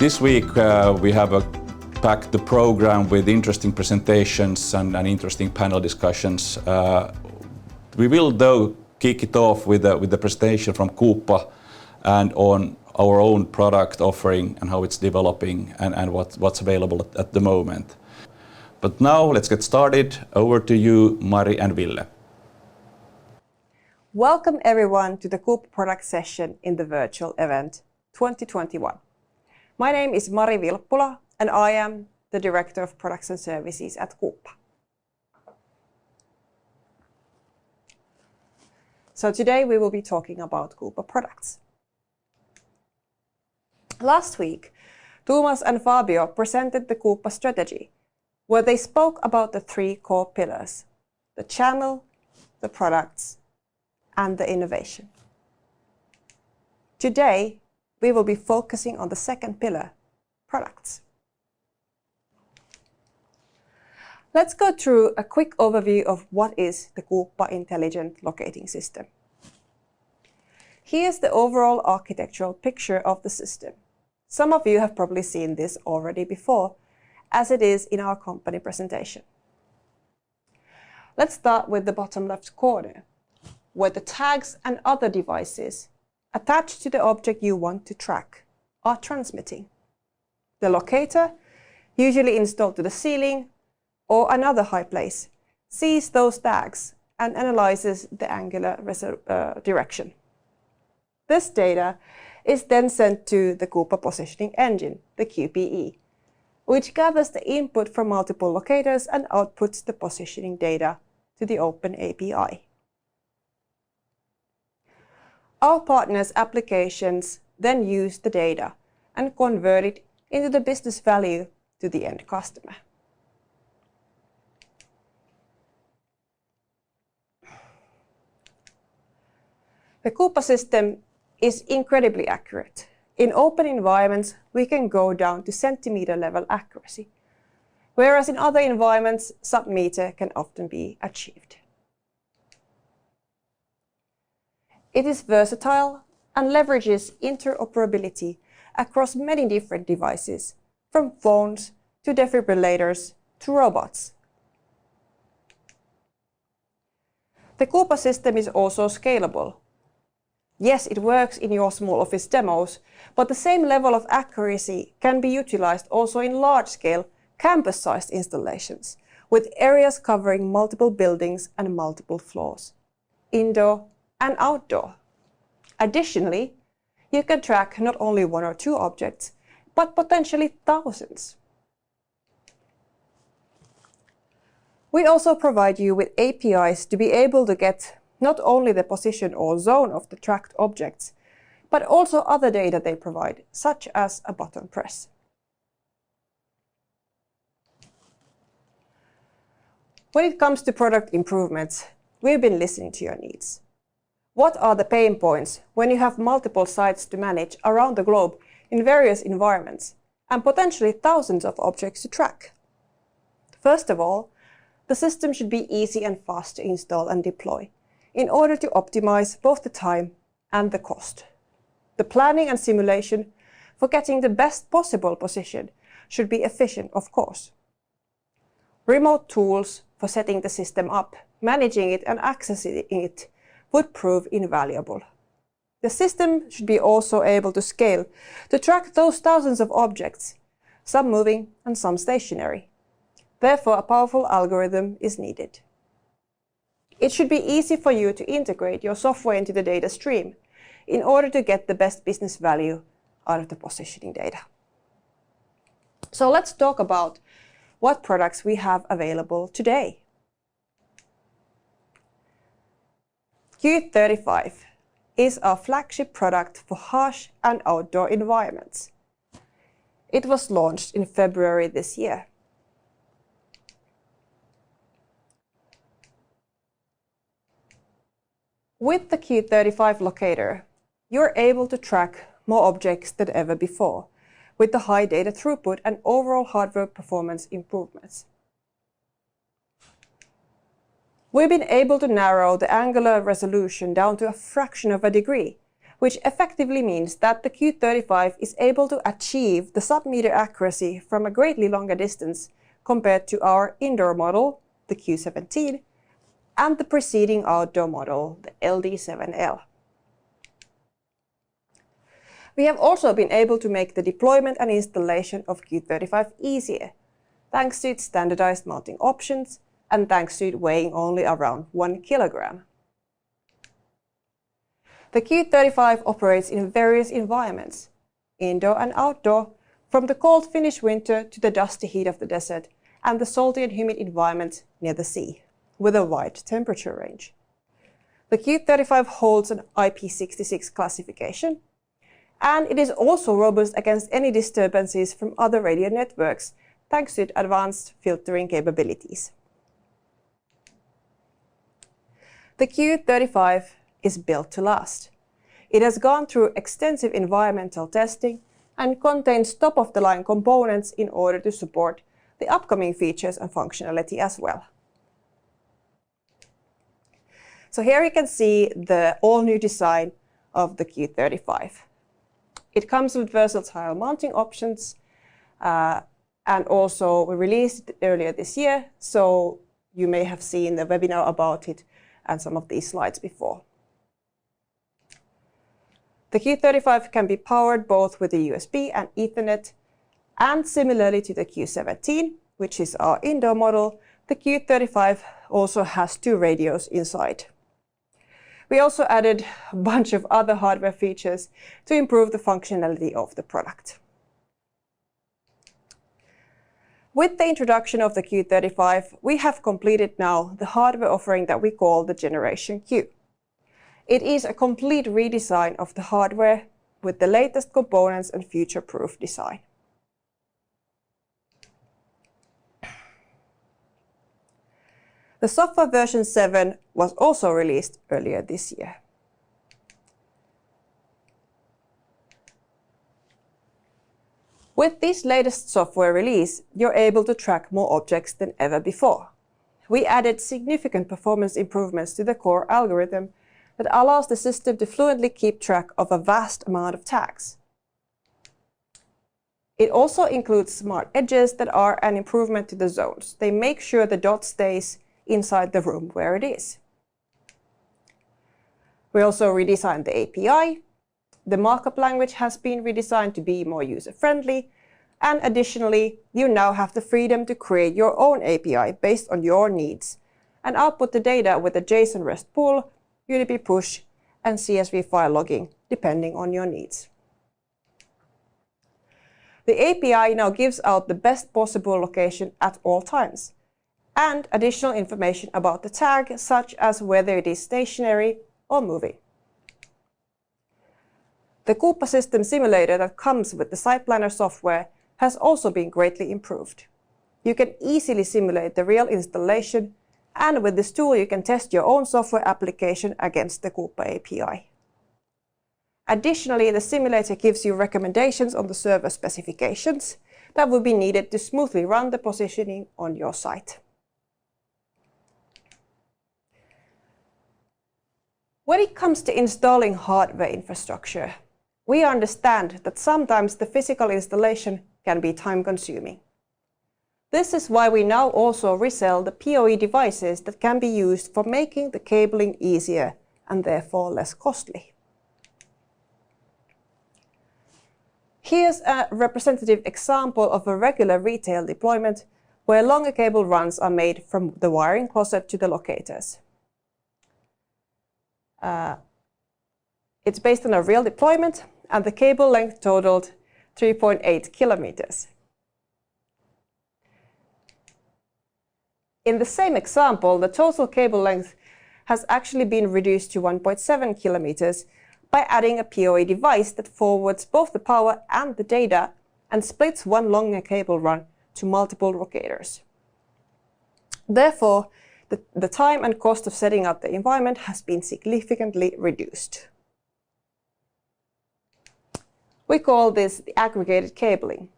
This week we have packed the program with interesting presentations and interesting panel discussions. We will though kick it off with the presentation from Quuppa and on our own product offering and how it's developing and what's available at the moment. But now let's get started. Over to you, Mari and Ville. Welcome everyone to the Quuppa product session in the virtual event 2021. My name is Mari Vilppula and I am the Director of Products and Services at Quuppa. So today we will be talking about Quuppa products. Last week, Thomas and Fabio presented the Quuppa strategy, where they spoke about the three core pillars: the channel, the products, and the innovation. Today, we will be focusing on the second pillar, products. Let's go through a quick overview of what is the Quuppa Intelligent Locating System. Here's the overall architectural picture of the system. Some of you have probably seen this already before, as it is in our company presentation. Let's start with the bottom left corner, where the tags and other devices attached to the object you want to track are transmitting. The locator, usually installed to the ceiling or another high place, sees those tags and analyzes the angular direction. This data is then sent to the Quuppa Positioning Engine, the QPE, which gathers the input from multiple locators and outputs the positioning data to the Open API. Our partners' applications then use the data and convert it into the business value to the end customer. The Quuppa system is incredibly accurate. In open environments, we can go down to centimeter level accuracy, whereas in other environments, sub-meter can often be achieved. It is versatile and leverages interoperability across many different devices, from phones to defibrillators to robots. The Quuppa system is also scalable. Yes, it works in your small office demos, but the same level of accuracy can be utilized also in large-scale, campus-sized installations, with areas covering multiple buildings and multiple floors, indoor and outdoor. Additionally, you can track not only one or two objects, but potentially thousands. We also provide you with APIs to be able to get not only the position or zone of the tracked objects, but also other data they provide, such as a button press. When it comes to product improvements, we've been listening to your needs. What are the pain points when you have multiple sites to manage around the globe in various environments and potentially thousands of objects to track? First of all, the system should be easy and fast to install and deploy in order to optimize both the time and the cost. The planning and simulation for getting the best possible position should be efficient, of course. Remote tools for setting the system up, managing it and accessing it would prove invaluable. The system should be also able to scale to track those thousands of objects, some moving and some stationary. Therefore, a powerful algorithm is needed. It should be easy for you to integrate your software into the data stream in order to get the best business value out of the positioning data. So let's talk about what products we have available today. Q35 is our flagship product for harsh and outdoor environments. It was launched in February this year. With the Q35 Locator, you're able to track more objects than ever before, with the high data throughput and overall hardware performance improvements. We've been able to narrow the angular resolution down to a fraction of a degree, which effectively means that the Q35 is able to achieve the sub-meter accuracy from a greatly longer distance compared to our indoor model, the Q17, and the preceding outdoor model, the LD7L. We have also been able to make the deployment and installation of Q35 easier, thanks to its standardized mounting options and thanks to it weighing only around 1 kilogram. The Q35 operates in various environments, indoor and outdoor, from the cold Finnish winter to the dusty heat of the desert and the salty and humid environment near the sea, with a wide temperature range. The Q35 holds an IP66 classification, and it is also robust against any disturbances from other radio networks, thanks to its advanced filtering capabilities. The Q35 is built to last. It has gone through extensive environmental testing and contains top-of-the-line components in order to support the upcoming features and functionality as well. So here you can see the all-new design of the Q35. It comes with versatile mounting options, and also we released it earlier this year, so you may have seen the webinar about it and some of these slides before. The Q35 can be powered both with a USB and Ethernet, and similarly to the Q17, which is our indoor model, the Q35 also has 2 radios inside. We also added a bunch of other hardware features to improve the functionality of the product. With the introduction of the Q35, we have completed now the hardware offering that we call the Generation Q. It is a complete redesign of the hardware with the latest components and future-proof design. The software version 7 was also released earlier this year. With this latest software release, you're able to track more objects than ever before. We added significant performance improvements to the core algorithm that allows the system to fluently keep track of a vast amount of tags. It also includes smart edges that are an improvement to the zones. They make sure the dot stays inside the room where it is. We also redesigned the API. The markup language has been redesigned to be more user-friendly, and additionally, you now have the freedom to create your own API based on your needs and output the data with a JSON REST pull, UDP push, and CSV file logging, depending on your needs. The API now gives out the best possible location at all times, and additional information about the tag, such as whether it is stationary or moving. The Quuppa system simulator that comes with the Site Planner software has also been greatly improved. You can easily simulate the real installation, and with this tool you can test your own software application against the Quuppa API. Additionally, the simulator gives you recommendations on the server specifications that will be needed to smoothly run the positioning on your site. When it comes to installing hardware infrastructure, we understand that sometimes the physical installation can be time-consuming. This is why we now also resell the PoE devices that can be used for making the cabling easier and therefore less costly. Here's a representative example of a regular retail deployment where longer cable runs are made from the wiring closet to the locators. It's based on a real deployment, and the cable length totaled 3.8 kilometers. In the same example, the total cable length has actually been reduced to 1.7 kilometers by adding a PoE device that forwards both the power and the data and splits one longer cable run to multiple locators. Therefore, the time and cost of setting up the environment has been significantly reduced. We call this the aggregated cabling.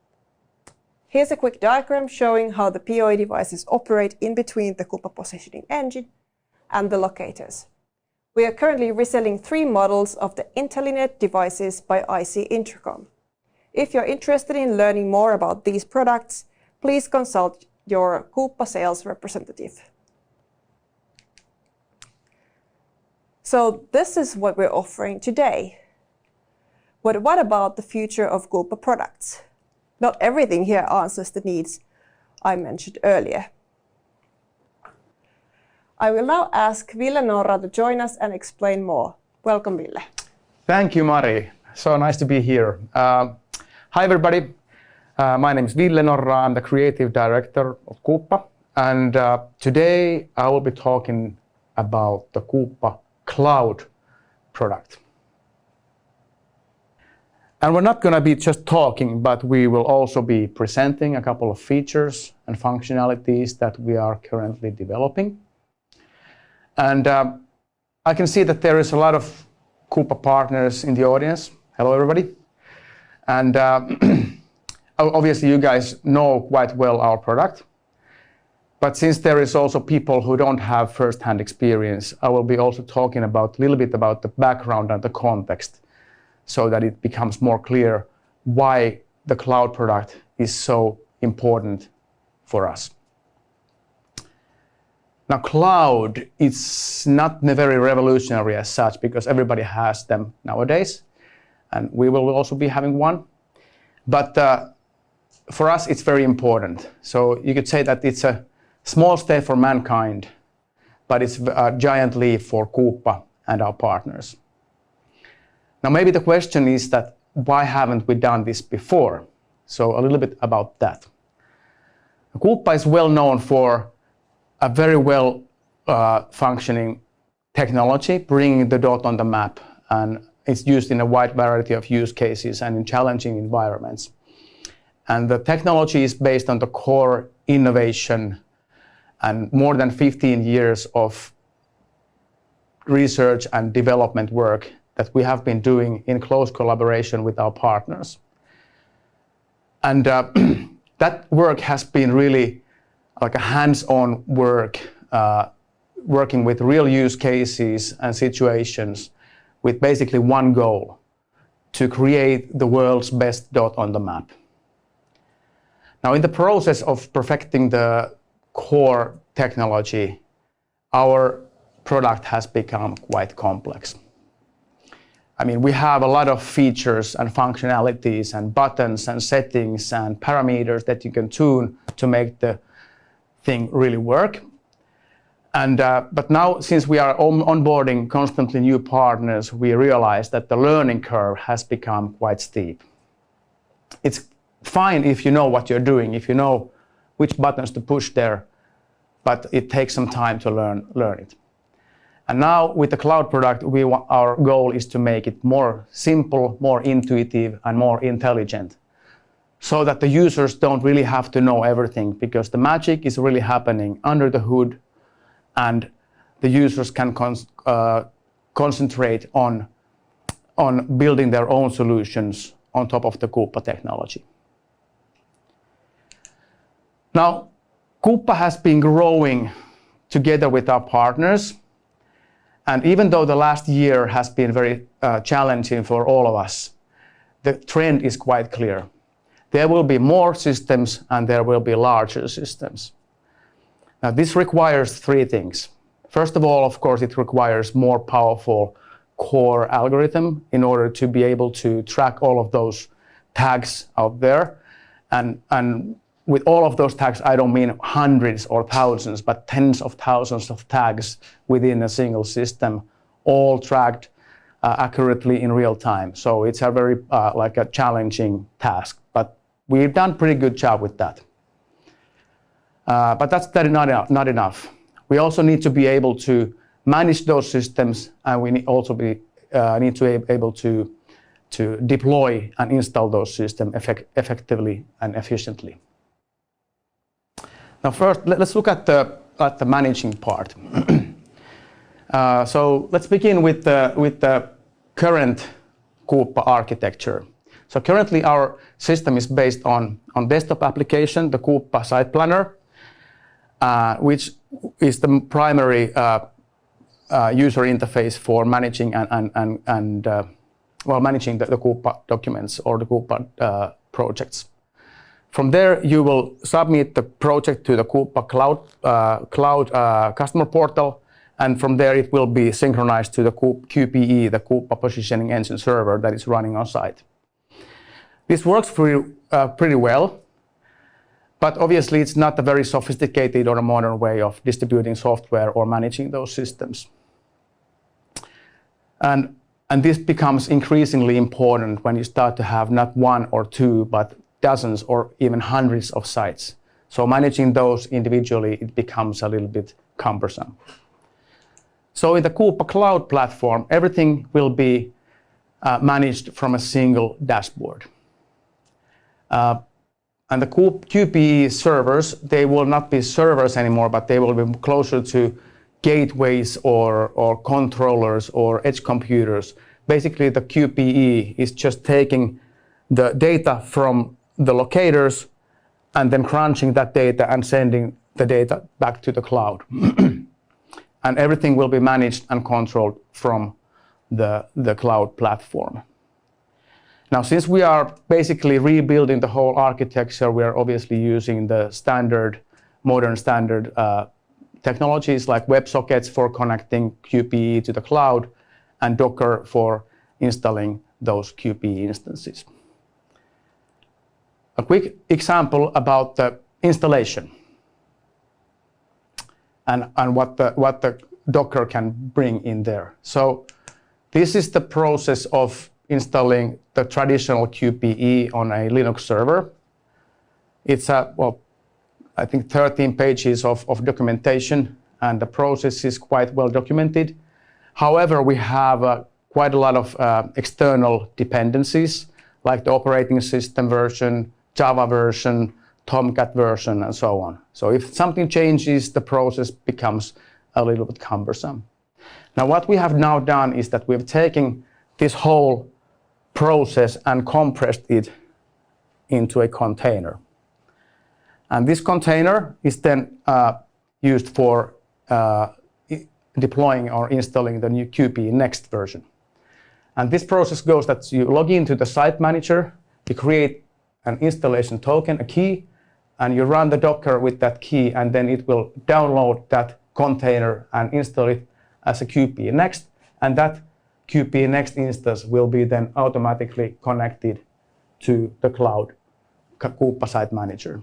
Here's a quick diagram showing how the PoE devices operate in between the Quuppa positioning engine and the locators. We are currently reselling 3 models of the IntelliNet devices by IC Intercom. If you're interested in learning more about these products, please consult your Quuppa sales representative. So this is what we're offering today. But what about the future of Quuppa products? Not everything here answers the needs I mentioned earlier. I will now ask Ville Norra to join us and explain more. Welcome, Ville. Thank you, Mari. So nice to be here. Hi, everybody. My name is Ville Norra. I'm the creative director of Quuppa. And today I will be talking about the Quuppa Cloud product. And we're not going to be just talking, but we will also be presenting a couple of features and functionalities that we are currently developing. And I can see that there is a lot of Quuppa partners in the audience. Hello, everybody. And obviously, you guys know quite well our product. But since there is also people who don't have first-hand experience, I will be also talking about a little bit about the background and the context, so that it becomes more clear why the cloud product is so important for us. Now, cloud is not very revolutionary as such, because everybody has them nowadays, and we will also be having one. But for us, it's very important. So you could say that it's a small step for mankind, but it's a giant leap for Quuppa and our partners. Now, maybe the question is that why haven't we done this before? So a little bit about that. Quuppa is well known for a very well functioning technology, bringing the dot on the map, and it's used in a wide variety of use cases and in challenging environments. And the technology is based on the core innovation and more than 15 years of research and development work that we have been doing in close collaboration with our partners. And that work has been really like a hands-on work, working with real use cases and situations with basically one goal: to create the world's best dot on the map. Now, in the process of perfecting the core technology, our product has become quite complex. I mean, we have a lot of features and functionalities and buttons and settings and parameters that you can tune to make the thing really work. And but now, since we are onboarding constantly new partners, we realize that the learning curve has become quite steep. It's fine if you know what you're doing, if you know which buttons to push there, but it takes some time to learn it. And now with the cloud product, our goal is to make it more simple, more intuitive, and more intelligent, so that the users don't really have to know everything, because the magic is really happening under the hood, and the users can concentrate on building their own solutions on top of the Quuppa technology. Now, Quuppa has been growing together with our partners. And even though the last year has been very challenging for all of us, the trend is quite clear. There will be more systems and there will be larger systems. Now, this requires 3 things. First of all, of course, it requires more powerful core algorithm in order to be able to track all of those tags out there. And with all of those tags, I don't mean hundreds or thousands, but tens of thousands of tags within a single system, all tracked accurately in real time. So it's a very like a challenging task, but we've done a pretty good job with that. But that's not enough. We also need to be able to manage those systems, and we need to be able to deploy and install those systems effectively and efficiently. Now, first, let's look at the managing part. So let's begin with the current Quuppa architecture. So currently, our system is based on desktop application, the Quuppa Site Planner, which is the primary user interface for managing managing the Quuppa documents or the Quuppa projects. From there, you will submit the project to the Quuppa Cloud customer portal, and from there it will be synchronized to the QPE, the Quuppa Positioning Engine server that is running on site. This works pretty well, but obviously it's not a very sophisticated or a modern way of distributing software or managing those systems. And this becomes increasingly important when you start to have not one or two, but dozens or even hundreds of sites. So managing those individually, it becomes a little bit cumbersome. So in the Quuppa Cloud platform, everything will be managed from a single dashboard. And the QPE servers, they will not be servers anymore, but they will be closer to gateways or controllers or edge computers. Basically, the QPE is just taking the data from the locators and then crunching that data and sending the data back to the cloud. And everything will be managed and controlled from the cloud platform. Now, since we are basically rebuilding the whole architecture, we are obviously using the modern standard technologies like WebSockets for connecting QPE to the cloud and Docker for installing those QPE instances. A quick example about the installation and what the Docker can bring in there. So this is the process of installing the traditional QPE on a Linux server. It's I think 13 pages of documentation, and the process is quite well documented. However, we have quite a lot of external dependencies, like the operating system version, Java version, Tomcat version, and so on. So if something changes, the process becomes a little bit cumbersome. Now, what we have now done is that we've taken this whole process and compressed it into a container. And this container is then used for deploying or installing the new QPE Next version. And this process goes that you log into the site manager, you create an installation token, a key, and you run the Docker with that key, and then it will download that container and install it as a QPE Next, and that QPE Next instance will be then automatically connected to the cloud Quuppa Site Manager.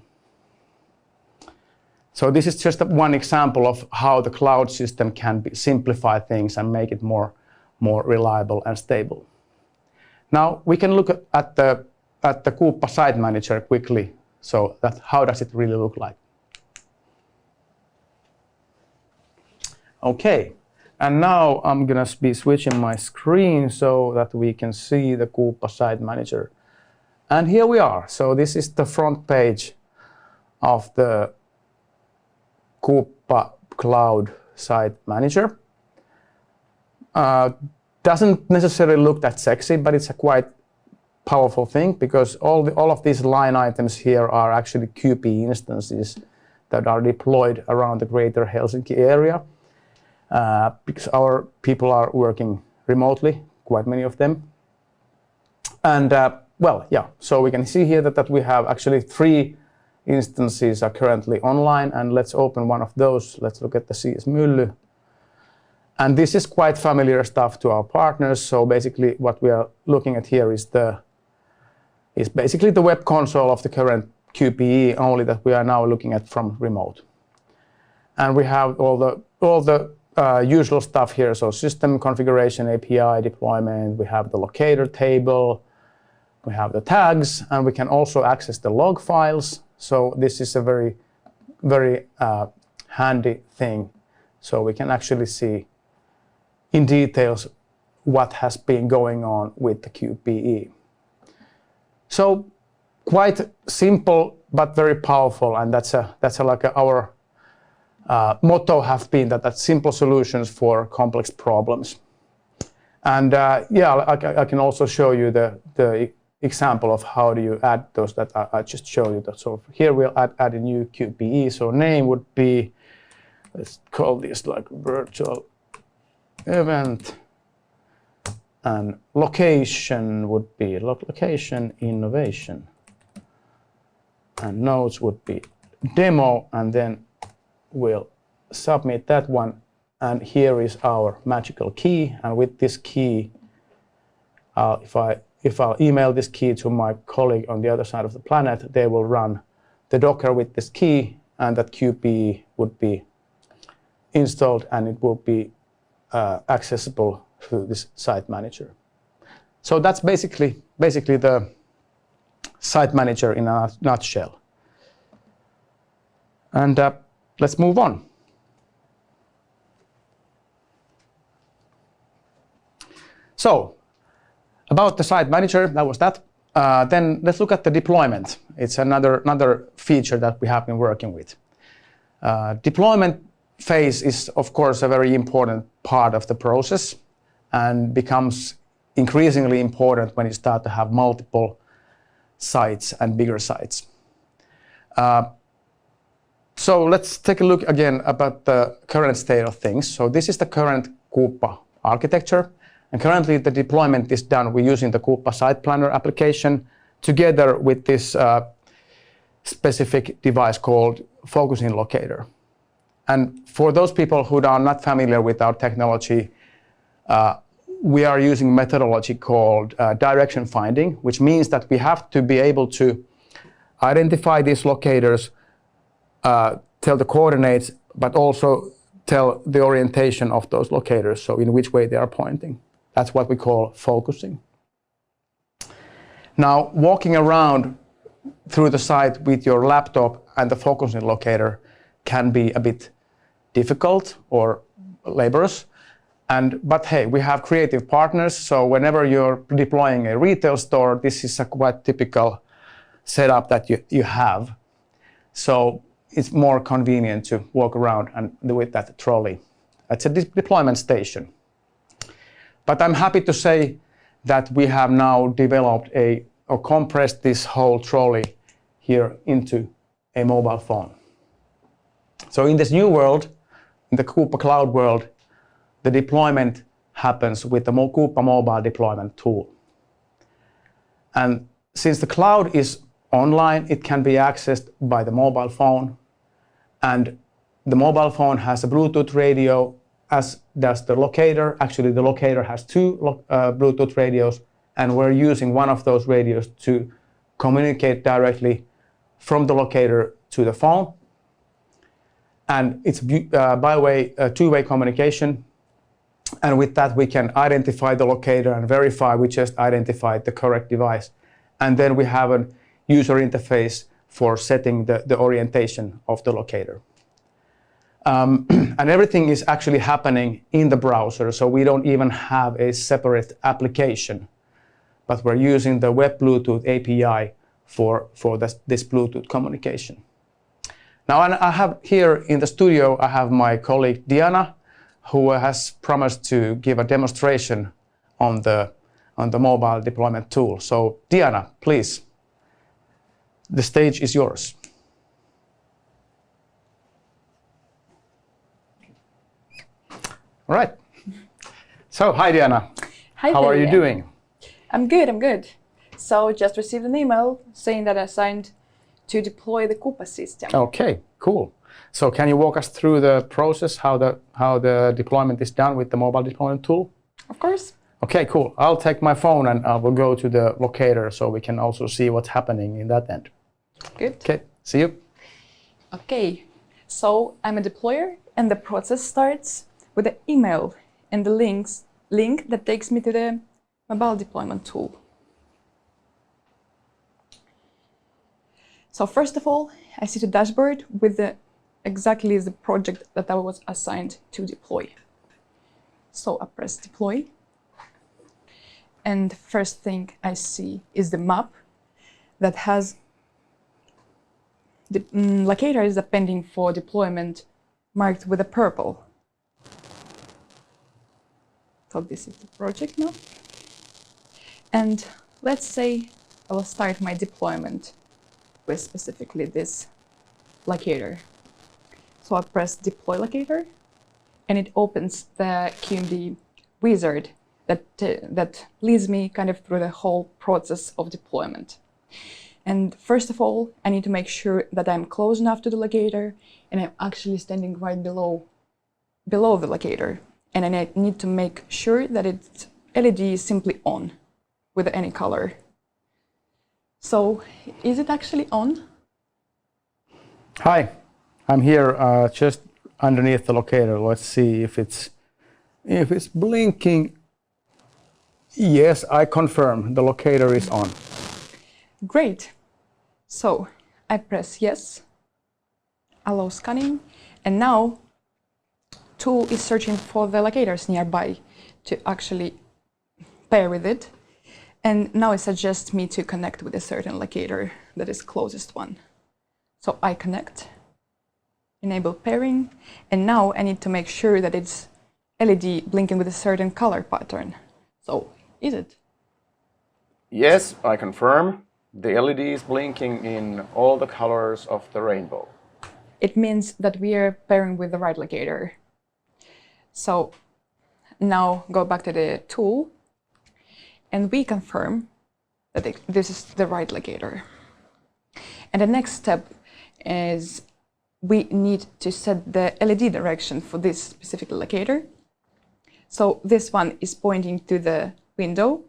So this is just one example of how the cloud system can simplify things and make it more reliable and stable. Now we can look at the Quuppa Site Manager quickly. So how does it really look like? Okay, and now I'm gonna be switching my screen so that we can see the Quuppa Site Manager. And here we are. So this is the front page of the Quuppa Cloud Site Manager. Doesn't necessarily look that sexy, but it's a quite powerful thing because all of these line items here are actually QPE instances that are deployed around the greater Helsinki area because our people are working remotely, quite many of them. And well, yeah, so we can see here that we have actually 3 instances are currently online, and let's open one of those. Let's look at the CS Mylly. And this is quite familiar stuff to our partners. So basically what we are looking at here is basically the web console of the current QPE, only that we are now looking at from remote. And we have all the usual stuff here. So system configuration, API deployment, we have the locator table, we have the tags, and we can also access the log files. So this is a very, very handy thing. So we can actually see in details what has been going on with the QPE. So quite simple, but very powerful. And that's like our motto have been that simple solutions for complex problems. And yeah, I can also show you the example of how do you add those that I just showed you. So here we'll add a new QPE. So name would be, let's call this like virtual event, and location would be location innovation, and nodes would be demo, and then we'll submit that one. And here is our magical key, and with this key, if I'll email this key to my colleague on the other side of the planet, they will run the Docker with this key, and that QP would be installed, and it will be accessible through this site manager. So that's basically the site manager in a nutshell. And let's move on. So, about the site manager, that was that. Then let's look at the deployment. It's another feature that we have been working with. Deployment phase is, of course, a very important part of the process and becomes increasingly important when you start to have multiple sites and bigger sites. So let's take a look again about the current state of things. So this is the current Quuppa architecture. And currently the deployment is done. We're using the Quuppa Site Planner application together with this specific device called Focusing Locator. And for those people who are not familiar with our technology, we are using methodology called direction finding, which means that we have to be able to identify these locators, tell the coordinates, but also tell the orientation of those locators, so in which way they are pointing. That's what we call focusing. Now, walking around through the site with your laptop and the focusing locator can be a bit difficult or laborious. But hey, we have creative partners, so whenever you're deploying a retail store, this is a quite typical setup that you have. So it's more convenient to walk around and do it at the trolley. It's a deployment station. But I'm happy to say that we have now developed or compressed this whole trolley here into a mobile phone. So in this new world, in the Quuppa Cloud world, the deployment happens with the Quuppa mobile deployment tool. And since the cloud is online, it can be accessed by the mobile phone. And the mobile phone has a Bluetooth radio, as does the locator. Actually, the locator has two Bluetooth radios, and we're using one of those radios to communicate directly from the locator to the phone. And it's, by the way, a two-way communication. And with that, we can identify the locator and verify we just identified the correct device. And then we have a user interface for setting the orientation of the locator. And everything is actually happening in the browser, so we don't even have a separate application. But we're using the Web Bluetooth API for this Bluetooth communication. Now, I have here in the studio, I have my colleague Diana, who has promised to give a demonstration on the mobile deployment tool. So Diana, please, the stage is yours. All right. So, hi Diana. Hi, how are you doing? I'm good. So, just received an email saying that I signed to deploy the Quuppa system. Okay, cool. So, can you walk us through the process, how the deployment is done with the mobile deployment tool? Of course. Okay, cool. I'll take my phone and I will go to the locator so we can also see what's happening in that end. Good. Okay, see you. Okay, so I'm a deployer and the process starts with an email and the link that takes me to the mobile deployment tool. So first of all, I see the dashboard with exactly the project that I was assigned to deploy. So I press deploy. And the first thing I see is the map that has the locator is pending for deployment marked with a purple. So this is the project now. And let's say I will start my deployment with specifically this locator. So I press deploy locator and it opens the QMD wizard that leads me kind of through the whole process of deployment. And first of all, I need to make sure that I'm close enough to the locator and I'm actually standing right below the locator. And I need to make sure that its LED is simply on with any color. So, is it actually on? Hi, I'm here just underneath the locator. Let's see if it's blinking. Yes, I confirm the locator is on. Great. So I press yes, allow scanning, and now tool is searching for the locators nearby to actually pair with it. And now it suggests me to connect with a certain locator that is closest one. So I connect, enable pairing, and now I need to make sure that it's LED blinking with a certain color pattern. So is it? Yes, I confirm. The LED is blinking in all the colors of the rainbow. It means that we are pairing with the right locator. So now go back to the tool and we confirm that this is the right locator. And the next step is we need to set the LED direction for this specific locator. So this one is pointing to the window.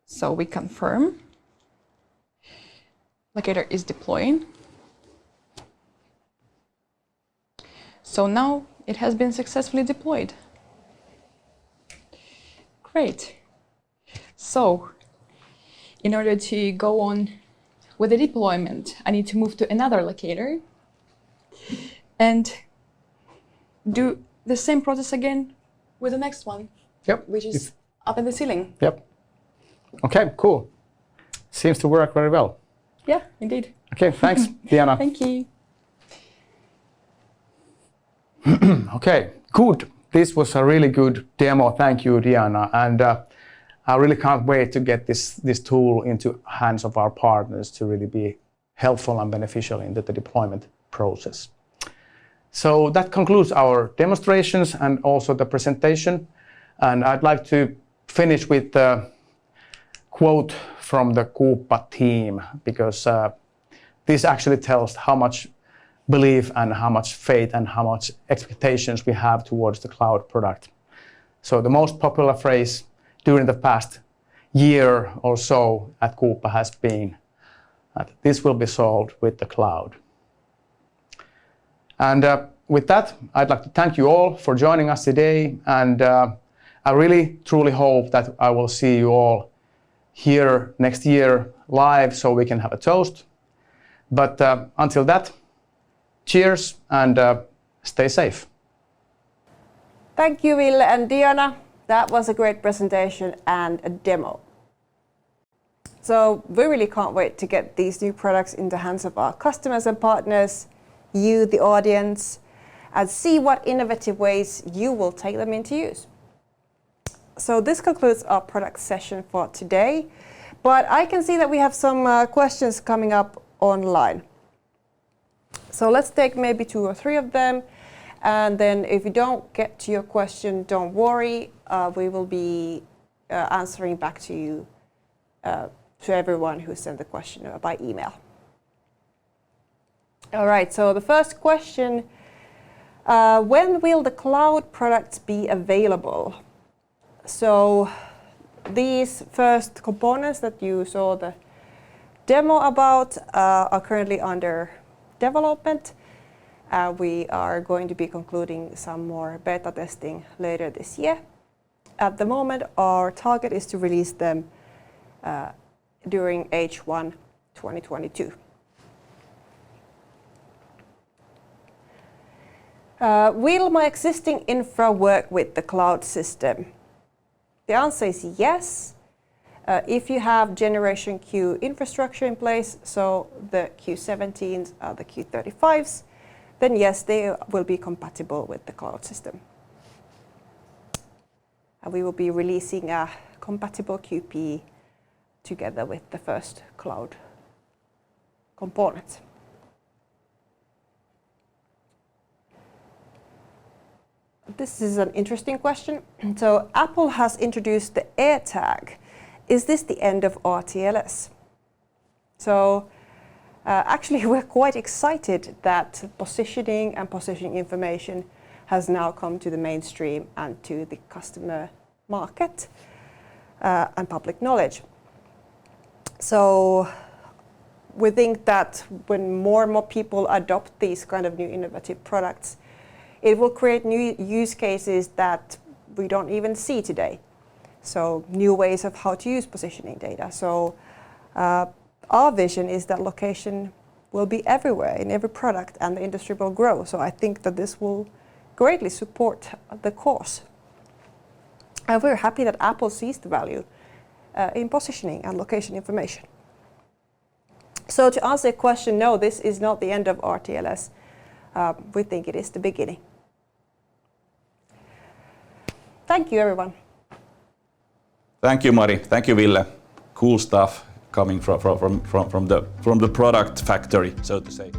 So we confirm. Locator is deploying. So now it has been successfully deployed. Great. So in order to go on with the deployment, I need to move to another locator and do the same process again with the next one. Yep. Which is up in the ceiling. Yep. Okay, cool. Seems to work very well. Yeah, indeed. Okay, thanks, Diana. Thank you. Okay, good. This was a really good demo. Thank you, Diana. And I really can't wait to get this tool into hands of our partners to really be helpful and beneficial in the deployment process. So that concludes our demonstrations and also the presentation. And I'd like to finish with the quote from the Quuppa team, because this actually tells how much belief and how much faith and how much expectations we have towards the cloud product. So the most popular phrase during the past year or so at Quuppa has been that this will be solved with the cloud. And with that, I'd like to thank you all for joining us today. And I really, truly hope that I will see you all here next year live so we can have a toast. But until that, cheers and stay safe. Thank you, Ville and Diana. That was a great presentation and a demo. So we really can't wait to get these new products in the hands of our customers and partners, you, the audience, and see what innovative ways you will take them into use. So this concludes our product session for today, but I can see that we have some questions coming up online. So let's take maybe 2 or 3 of them, and then if you don't get to your question, don't worry, we will be answering back to you, to everyone who sent the question by email. All right, so the first question, when will the cloud products be available? So these first components that you saw the demo about are currently under development. We are going to be concluding some more beta testing later this year. At the moment, our target is to release them during H1 2022. Will my existing infra work with the cloud system? The answer is yes. If you have Generation Q infrastructure in place, so the Q17s are the Q35s, then yes, they will be compatible with the cloud system. And we will be releasing a compatible QP together with the first cloud components. This is an interesting question. So Apple has introduced the AirTag. Is this the end of RTLS? So actually we're quite excited that positioning and positioning information has now come to the mainstream and to the customer market and public knowledge. So we think that when more and more people adopt these kind of new innovative products, it will create new use cases that we don't even see today. So new ways of how to use positioning data. So our vision is that location will be everywhere in every product and the industry will grow. So I think that this will greatly support the cause. And we're happy that Apple sees the value in positioning and location information. So to answer your question, no, this is not the end of RTLS. We think it is the beginning. Thank you, everyone. Thank you, Mari. Thank you, Ville. Cool stuff coming from the product factory, so to say.